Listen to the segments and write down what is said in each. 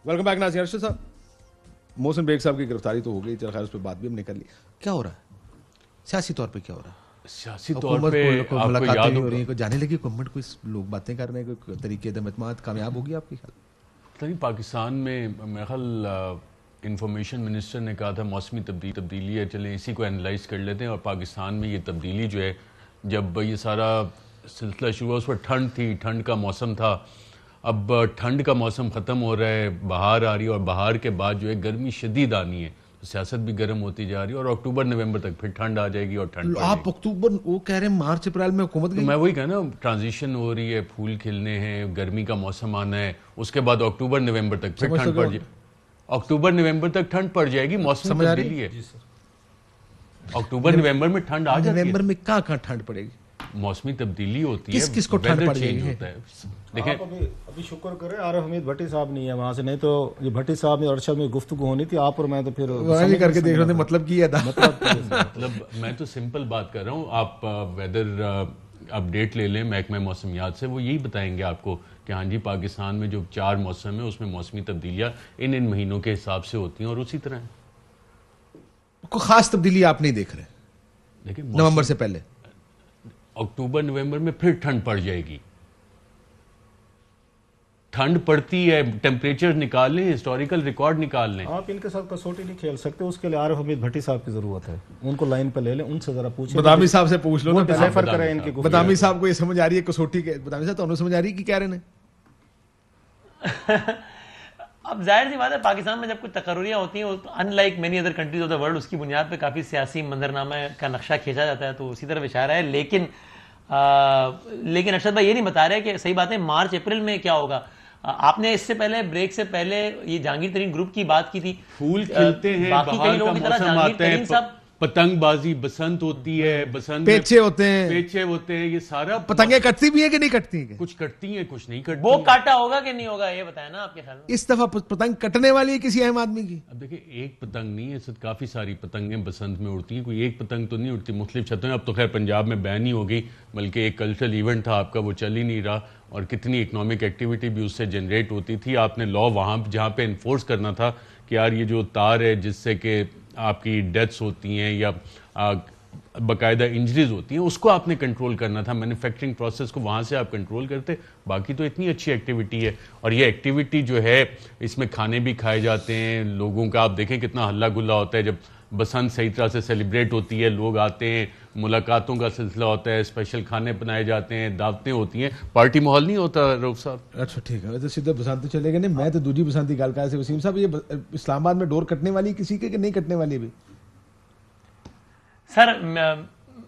Welcome back Nazir Arshad साहब। Mohsin bag साहब की गिरफ्तारी तो हो गई, चल खैर उस पर बात भी हमने कर ली। क्या हो रहा है सियासी तौर पे, क्या हो रहा है सियासी तौर पे? आपको याद हो रही है, जाने लगी गवर्नमेंट, कोई लोग बातें कर रहे हैं, कोई तरीके दमतमात कामयाब होगी आपके ख्याल? नहीं, पाकिस्तान में मेरा ख्याल इंफॉर्मेशन मिनिस्टर ने कहा था मौसमी तब्दीली है, चलें इसी को एनालाइज कर लेते हैं। और पाकिस्तान में ये तब्दीली जो है, जब ये सारा सिलसिला शुरू हुआ उस पर ठंड थी, ठंड का मौसम था। अब ठंड का मौसम ख़त्म हो रहा है, बहार आ रही है, और बहार के बाद जो है गर्मी शदीद आनी है, तो सियासत भी गर्म होती जा रही है। और अक्टूबर नवंबर तक फिर ठंड आ जाएगी और ठंड आप अक्टूबर, वो कह रहे हैं मार्च अप्रैल में हुकूमत तो मैं वही कहा ना, ट्रांजिशन हो रही है, फूल खिलने हैं, गर्मी का मौसम आना है, उसके बाद अक्टूबर नवंबर तक फिर ठंड पड़ जाएगी। अक्टूबर नवंबर तक ठंड पड़ जाएगी, मौसम तब्दीली है। अक्टूबर नवंबर में ठंड आ जाती है। नवंबर में कहाँ ठंड पड़ेगी? मौसमी तब्दीली होती है, किसको ठंड पड़ जाएगी होता है। देखिए अभी शुक्र करें आरिफ हमीद भट्टी साहब नहीं है वहां से, नहीं तो ये भट्टी साहब ने अरशद में गुफ्तगू होनी थी, आप और मैं तो फिर करके देख रहे थे। मतलब की है मतलब मैं तो सिंपल बात कर रहा हूँ। आप वेदर अपडेट ले लें महकमा मौसमियात से, वो यही बताएंगे आपको कि हाँ जी, पाकिस्तान में जो 4 मौसम है उसमें मौसमी तब्दीलियाँ इन महीनों के हिसाब से होती हैं और उसी तरह कोई खास तब्दीली आप नहीं देख रहे? देखिए नवंबर से पहले अक्टूबर नवंबर में फिर ठंड पड़ जाएगी। ठंड पड़ती है, टेम्परेचर निकाल लें, हिस्टोरिकल रिकॉर्ड निकाल लें। आप इनके साथ कसौटी नहीं खेल सकते, उसके लिए आरिफ हमीद भट्टी साहब की जरूरत है। उनको लाइन पे ले लें, उनसे जरा पूछें। बदामी साहब से पूछ लो ना, डिसाइफर करें इनकी। बदामी साहब को ये समझ आ रही है कसौटी के? बदामी साहब तो समझ आ रही है कि कह रहे हैं? अब जाहिर सी बात है, पाकिस्तान में जब कुछ तकर्रियाँ होती हैं, unlike many other countries of the world, उसकी बुनियाद पे काफ़ी सियासी मंजरनामा का नक्शा खींचा जाता है, तो उसी तरफ इशारा है। लेकिन अरशद भाई ये नहीं बता रहे कि सही बात है मार्च अप्रैल में क्या होगा। आपने इससे पहले, ब्रेक से पहले, ये जहांगीर तरीन ग्रुप की बात की थी। फूल खिलते हैं, बाकी कई लोगों की तरह जहांगीर तरीन साहब, पतंगबाजी, बसंत होती है, बसंत पेचे होते हैं, ये सारा। पतंगे कटती भी है कि नहीं कटती है? कुछ कटती हैं, कुछ नहीं कटती। वो काटा होगा कि नहीं होगा, ये बताया ना आपके ख्याल में? इस दफा पतंग कटने वाली है किसी अहम आदमी की? अब देखिए, एक पतंग नहीं है, इससे काफी सारी पतंगें बसंत में उड़ती हैं, कोई एक पतंग तो नहीं उड़ती, मुख्तलिफ छतों में। अब तो खैर पंजाब में बैन ही हो गई, बल्कि एक कल्चरल इवेंट था आपका, वो चल ही नहीं रहा, और कितनी इकोनॉमिक एक्टिविटी भी उससे जनरेट होती थी। आपने लॉ वहाँ जहाँ पे इन्फोर्स करना था कि यार ये जो तार है जिससे कि आपकी डेथ्स होती हैं या बाकायदा इंजरीज होती हैं, उसको आपने कंट्रोल करना था। मैन्युफैक्चरिंग प्रोसेस को वहाँ से आप कंट्रोल करते। बाकी तो इतनी अच्छी एक्टिविटी है, और ये एक्टिविटी जो है इसमें खाने भी खाए जाते हैं लोगों का। आप देखें कितना हल्ला गुल्ला होता है जब बसंत सही तरह से सेलिब्रेट होती है, लोग आते हैं, मुलाकातों का सिलसिला होता है, स्पेशल खाने बनाए जाते हैं, दावतें होती हैं, पार्टी माहौल नहीं होता रऊफ साहब। अच्छा ठीक है, तो सीधे बसंत चले गए। नहीं, मैं तो दूसरी बसंत की गल कर। वसीम साहब, ये इस्लामाबाद में डोर कटने वाली किसी के कि नहीं कटने वाली? भी सर,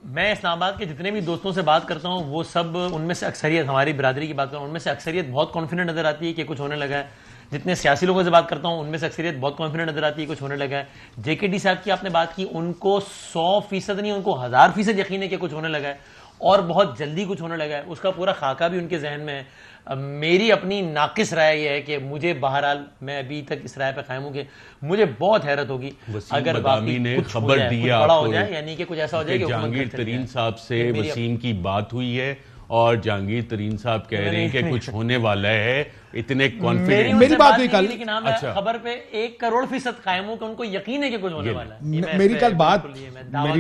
मैं इस्लामाबाद के जितने भी दोस्तों से बात करता हूँ, वो सब, उनमें से अक्सरियत, हमारी बिरादरी की बात करूँ, उनमें से अक्सरियत बहुत कॉन्फिडेंट नजर आती है कि कुछ होने लगा है। जितने सियासी लोगों से बात करता हूँ, उनमें से अक्सरियत बहुत कॉन्फिडेंट नजर आती है कुछ होने लगा है। जेकेडी साहब की आपने बात की, उनको 100% नहीं, उनको 1000% यकीन है कि कुछ होने लगा है, और बहुत जल्दी कुछ होने लगा है। उसका पूरा खाका भी उनके जहन में है। मेरी अपनी नाकिस राय यह है कि मुझे, बहरहाल मैं अभी तक इस राय पर कायम हूँ कि मुझे बहुत हैरत होगी अगर बदामी ने खबर दी है आपको, यानी कि कुछ ऐसा हो जाए कि जहांगीर तरीन साहब से वसीम की बात हुई है, और जहांगीर तरीन साहब कह रहे हैं कि कुछ होने वाला है। इतने कॉन्फिडेंट, मेरी बात हुई कल, लेकिन मैं खबर पे 1,000,000% कायम हूं कि उनको यकीन है कि कुछ होने वाला है। मेरी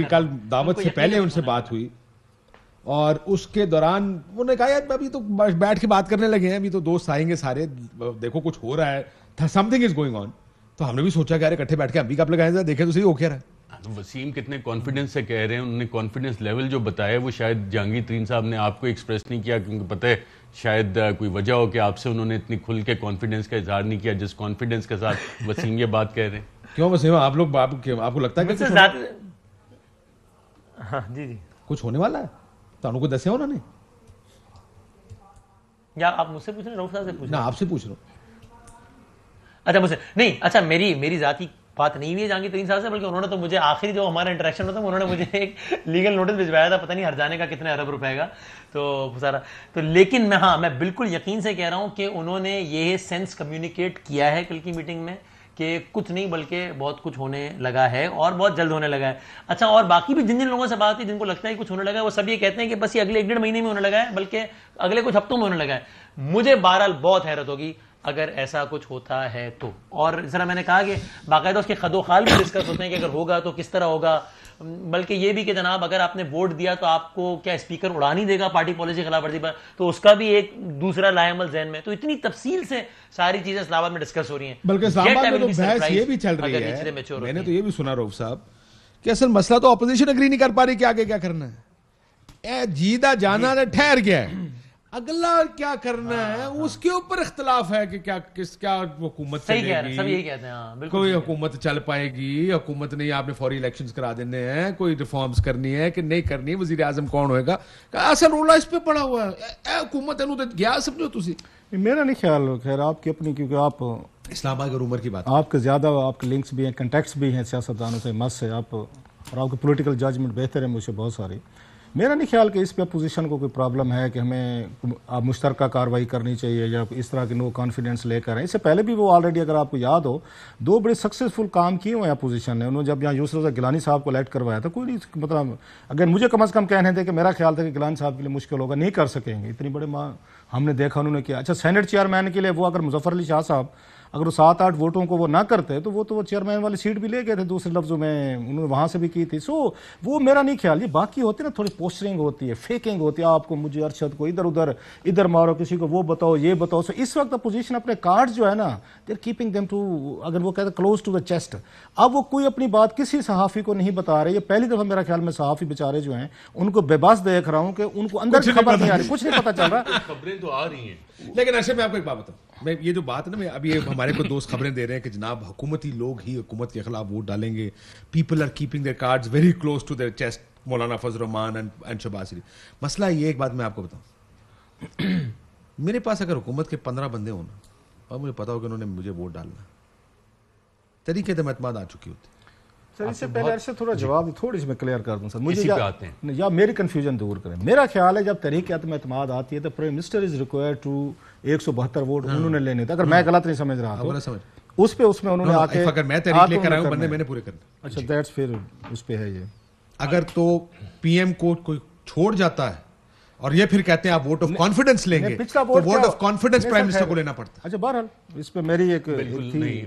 कल दावत से पहले उनसे बात हुई, और उसके दौरान उन्होंने कहा यार अभी तो बैठ के बात करने लगे हैं, अभी तो दोस्त आएंगे सारे, देखो कुछ हो रहा है, समथिंग इज गोइंग ऑन। तो हमने भी सोचा कि अरे इकट्ठे बैठ के हम भी कब लगाए, देखे तो सही हो क्या रहा है। तो वसीम कितने कॉन्फिडेंस से कह रहे हैं, उन्होंने कॉन्फिडेंस लेवल जो बताया वो शायद जहांगीर तरीन साहब ने आपको एक्सप्रेस नहीं किया, क्योंकि पता है शायद कोई वजह हो कि आपसे उन्होंने इतनी खुल के कॉन्फिडेंस का इजहार नहीं किया जिस कॉन्फिडेंस के साथ वसीम ये बात कह रहे हैं। क्यों वसीम, आप लोग आपको लगता है कि हाँ जी कुछ होने वाला है? तो उनको दसे उन्होंने, या आप मुझसे पूछ रहे हैं, रऊफ साहब से पूछ रहे हैं? आपसे पूछ रहा हूँ। अच्छा मुझसे नहीं, अच्छा मेरी जाती बात नहीं हुई है जहांगीर तरीन साहब से, बल्कि उन्होंने तो मुझे आखिरी जो हमारा इंटरेक्शन होता है, उन्होंने मुझे एक लीगल नोटिस भिजवाया था, पता नहीं हर जाने का कितने अरब रुपए का, तो सारा तो। लेकिन मैं बिल्कुल यकीन से कह रहा हूं कि उन्होंने ये सेंस कम्युनिकेट किया है कल की मीटिंग में कि कुछ नहीं बल्कि बहुत कुछ होने लगा है, और बहुत जल्द होने लगा है। अच्छा, और बाकी भी जिन जिन लोगों से बात है जिनको लगता है कुछ होने लगा है, वो सब ये कहते हैं कि बस ये अगले 1-1.5 महीने में होने लगा है, बल्कि अगले कुछ हफ्तों में होने लगा है। मुझे बहरहाल बहुत हैरत होगी अगर ऐसा कुछ होता है तो। और जरा मैंने कहा कि बाकायदा उसके खदोखाल भी डिस्कस होते हैं कि अगर होगा तो किस तरह होगा, बल्कि ये भी कि जनाब अगर आपने वोट दिया तो आपको क्या स्पीकर उड़ा नहीं देगा पार्टी पॉलिसी की खिलाफवर्जी पर, तो उसका भी एक दूसरा लाएमल जहन में। तो इतनी तफसील से सारी चीजें इस्लामाबाद में डिस्कस हो रही हैं। बल्कि इस्लामाबाद में तो बहस ये भी चल रही है, मैंने तो ये भी सुना रऊफ साहब कि असल मसला तो अपोजिशन एग्री नहीं कर पा रही कि आगे क्या करना है। जीदा जाना ठहर गया है, अगला क्या करना है उसके ऊपर इख्तलाफ है कि क्या हुकूमत चलेगी, सब यही कहते हैं। हाँ, बिल्कुल कोई हुकूमत चल पाएगी, हुकूमत नहीं, आपने फौरी इलेक्शंस करा देने हैं, कोई रिफॉर्म्स करनी है कि नहीं करनी, वजीर आजम कौन होएगा, असल रोला इस पे पड़ा हुआ है। हुकूमत गया समझो तुसी। मेरा नहीं ख्याल, खैर आपकी अपनी, क्योंकि आप इस्लामाबाद और उमर की बात, आपके ज्यादा आपके लिंक्स भी हैं, कंटेक्ट्स भी हैं सियासतदानों से, मस से आप, और आपकी पॉलिटिकल जजमेंट बेहतर है मुझसे बहुत सारी। मेरा नहीं ख्याल कि इस पे अपोजिशन को कोई प्रॉब्लम है कि हमें आप मुश्तरका कार्रवाई करनी चाहिए या इस तरह की नो कॉन्फिडेंस लेकर आए। इससे पहले भी वो ऑलरेडी, अगर आपको याद हो, 2 बड़े सक्सेसफुल काम किए हुए हैं अपोजिशन ने। उन्होंने जब यहाँ यूसुफ गिलानी साहब को इलेक्ट करवाया था, कोई नहीं, मतलब अगर मुझे कम अज़ कम कहने थे कि मेरा ख्याल था कि गिलानी साहब के लिए मुश्किल होगा, नहीं कर सकेंगे, इतनी बड़े हमने देखा उन्होंने किया। अच्छा, सेनेट चेयरमैन के लिए वो अगर मुजफ्फर अली शाह साहब अगर वो 7-8 वोटों को वो ना करते तो वो चेयरमैन वाली सीट भी ले गए थे, दूसरे लफ्जों में उन्होंने वहां से भी की थी। सो वो मेरा नहीं ख्याल, ये बाकी होती ना थोड़ी पोस्टरिंग होती है, फेकिंग होती है, आपको मुझे अरशद को इधर मारो, किसी को वो बताओ ये बताओ। सो इस वक्त अपोजिशन अपने कार्ड जो है ना, they are keeping them to, अगर वो कहते क्लोज टू द चेस्ट। अब वो कोई अपनी बात किसी सहाफी को नहीं बता रहे। ये पहली दफा मेरा ख्याल में सहाफी बेचारे जो हैं उनको बेबस देख रहा हूं कि उनको अंदर की खबर नहीं आ रही, कुछ नहीं पता चल रहा। खबरें तो आ रही हैं, लेकिन अरशद मैं आपको एक बात बताऊं, मैं ये जो बात है ना, मैं अभी हमारे को दोस्त खबरें दे रहे हैं कि जनाब हुकूमती लोग ही हुकूमत के खिलाफ वोट डालेंगे, people are keeping their cards very close to their chest, Maulana Fazl Rehman and Shahbaz Sharif. मसला ये, एक बात मैं आपको बताऊं, मेरे पास अगर हुकूमत के 15 बंदे हो ना, और मुझे पता हो कि उन्होंने मुझे वोट डालना, तरीके से एतमाद आ चुकी होती। सर इससे पहले ऐसे थोड़ा जवाब थोड़ी सी मैं क्लियर कर दूं सर, मुझे आते हैं या मेरी कंफ्यूजन दूर करें। मेरा ख्याल है जब तहरीक एतमाद आती है तो prime minister is required to 172 vote उन्होंने लेने थे, अगर मैं गलत नहीं समझ रहा तो उसमें उन्होंने आके, अगर मैं तहरीक लेकर आया हूं, बंदे मैंने पूरे करने। अच्छा, दैट्स फिर उस पे है ये। अगर तो पीएम को कोई छोड़ जाता है और ये फिर कहते हैं आप वोट ऑफ कॉन्फिडेंस लेंगे, तो vote of confidence prime minister को लेना पड़ता है। अच्छा, बहरहाल इस पे मेरी एक बिल्कुल नहीं,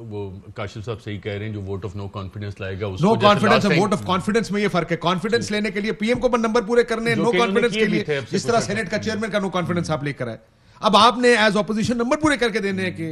वो काशिफ साहब सही कह रहे हैं, जो वोट ऑफ नो कॉन्फिडेंस लाएगा उसको, नो कॉन्फिडेंस और वोट ऑफ कॉन्फिडेंस में ये फर्क है। कॉन्फिडेंस लेने के लिए पीएम को नंबर पूरे करने, नो कॉन्फिडेंस के लिए जिस तरह सेनेट का चेयरमैन का नो कॉन्फिडेंस आप लेकर आए, अब आपने एज ऑपोजिशन नंबर पूरे करके देने हैं कि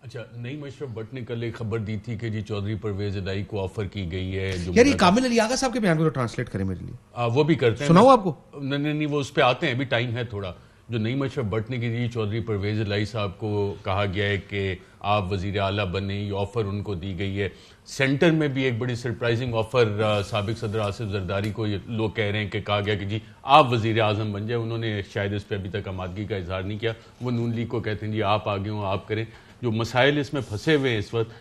अच्छा, नईम अशरफ भट्ट ने कल एक खबर दी थी कि जी चौधरी परवेज इलाही को ऑफर की गई है। जो यार ये कामिल अली आगा साहब के बयान को तो ट्रांसलेट करें मेरे लिए, वो भी करते हैं, सुनाओ आपको। नहीं, वो उस पर आते हैं, अभी टाइम है थोड़ा। जो नईम अशरफ भट्ट ने की जी चौधरी परवेज इलाही साहब को कहा गया है कि आप वजीर आला बने, ये ऑफर उनको दी गई है। सेंटर में भी एक बड़ी सरप्राइजिंग ऑफर साबिक सदर आसिफ जरदारी को लोग कह रहे हैं कि कहा गया कि जी आप वजीर आजम बन जाए। उन्होंने शायद इस पर अभी तक आमादगी का इजहार नहीं किया, वो नून लीग को कहते हैं जी आप आगे हो, आप करें। जो मसाइल इसमें फंसे हुए हैं इस वक्त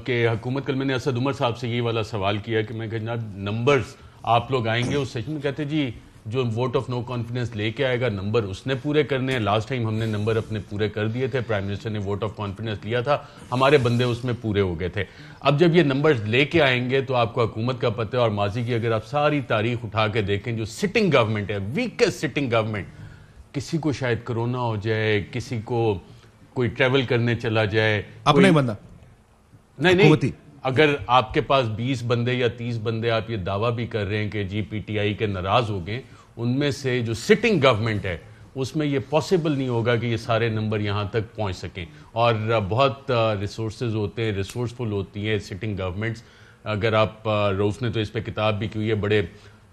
कि हुकूमत, कल मैंने असद उमर साहब से ये वाला सवाल किया कि मैं कहना नंबर्स आप लोग आएंगे उस सेशन में, कहते जी जो वोट ऑफ नो कॉन्फिडेंस लेके आएगा नंबर उसने पूरे करने हैं। लास्ट टाइम हमने नंबर अपने पूरे कर दिए थे, प्राइम मिनिस्टर ने वोट ऑफ कॉन्फिडेंस लिया था, हमारे बंदे उसमें पूरे हो गए थे। अब जब ये नंबर्स लेके आएंगे तो आपको हुकूमत का पता है, और माजी की अगर आप सारी तारीख उठा के देखें, जो सिटिंग गवर्नमेंट है, वीकेस्ट सिटिंग गवर्नमेंट, किसी को शायद कोरोना हो जाए, किसी को कोई ट्रेवल करने चला जाए, अपना ही बंदा नहीं, अगर आपके पास 20 बंदे या 30 बंदे आप ये दावा भी कर रहे हैं कि जी पीटीआई के नाराज हो गए, उनमें से जो सिटिंग गवर्नमेंट है उसमें ये पॉसिबल नहीं होगा कि ये सारे नंबर यहाँ तक पहुँच सकें। और बहुत रिसोर्सेज होते हैं, रिसोर्सफुल होती है सिटिंग गवर्नमेंट्स। अगर आप रऊफ ने तो इस पर किताब भी की हुई है, बड़े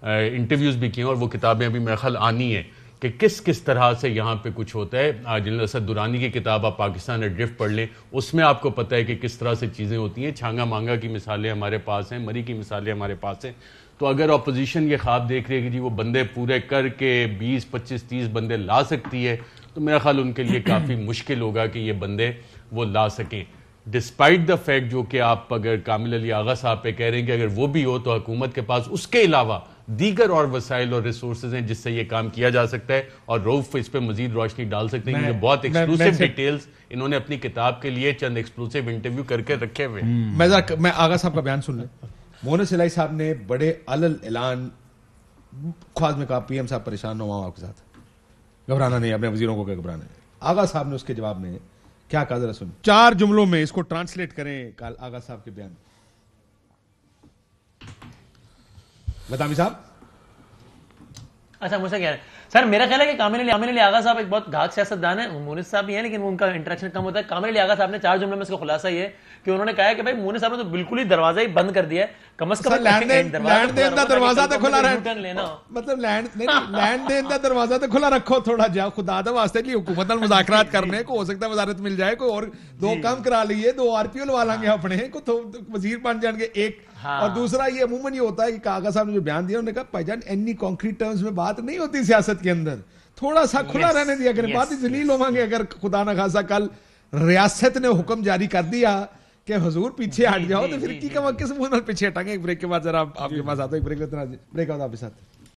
इंटरव्यूज़ भी किए हैं, और वो किताबें अभी मेरा ख्याल आनी है कि किस तरह से यहाँ पे कुछ होता है। जनरल असद दुरानी की किताब आप पाकिस्तान एड्रिफ्ट पढ़ लें, उसमें आपको पता है कि किस तरह से चीज़ें होती हैं। छांगा मांगा की मिसालें हमारे पास हैं, मरी की मिसालें हमारे पास हैं। तो अगर अपोजिशन ये ख्वाब देख रही है कि जी वो बंदे पूरे करके 20, 25, 30 बंदे ला सकती है, तो मेरा ख्याल उनके लिए काफ़ी मुश्किल होगा कि ये बंदे वो ला सकें। डिस्पाइट द फैक्ट जो कि आप अगर कामिल अली आगा साहब पे कह रहे हैं कि अगर वो भी हो तो हुकूमत के पास उसके अलावा दीगर और वसाइल और रिसोर्सेज हैं जिससे ये काम किया जा सकता है, और रऊफ इस पे मजीद रोशनी डाल सकते हैं। क्योंकि बहुत एक्सक्लूसिव डिटेल्स इन्होंने अपनी किताब के लिए चंद एक्सक्लूसिव इंटरव्यू करके रखे हुए। मैं आगा साहब का बयान सुन लें। मोहन इलाही साहब ने बड़े अलल ऐलान ख्वाज में कहा, पीएम साहब परेशान ना हो आपके साथ, घबराना नहीं, अपने वजीरों को क्या घबराना है। आगा साहब ने उसके जवाब में क्या कहा, जरा सुन। 4 जुमलों में इसको ट्रांसलेट करें आगा साहब के बयान। बतामी साहब। अच्छा, मुझसे कह रहे हैं सर, मेरा ख्याल है कि कामिल अली आगा साहब एक बहुत घाक सियासतदान है। मुनीस साहब भी हैं लेकिन उनका इंटरेक्शन कम होता है। कामिल अली आगा साहब ने 4 जुमलों में इसका खुलासा ये कि उन्होंने कहा है कि भाई मुनीस साहब ने तो बिल्कुल ही दरवाजा ही बंद कर दिया है। कम से कम लैंड देन दा दरवाजा तो खुला रहे, लेना मतलब लैंड देन दा दरवाजा तो खुला रखो थोड़ा, जाओ खुदा दा वास्ते लिए हुकूमत नाल मुज़ाकरात करने को, हो सकता है वजारत मिल जाए, कोई और 2 काम करा लिए, 2 आरपीओ लवा लेंगे अपने को, तो वजीर बन जाएंगे एक। और दूसरा ये अमूमन ये होता है कि कागा साहब ने जो बयान दिया, उन्होंने कहा भाईजान इतनी कॉन्क्रीट टर्म्स में बात नहीं होती सियासत के अंदर, थोड़ा सा खुला रहने दिया करें, बात ही जलील होंगे। अगर खुदा न खासा कल रियासत ने हुक्म जारी कर दिया कि हुजूर पीछे हट जाओ, तो फिर की कम किस मुंह पीछे हटाएंगे। एक ब्रेक के बाद जरा आपके पास आता है, एक ब्रेक लेते हैं, ब्रेक आता है आपके साथ।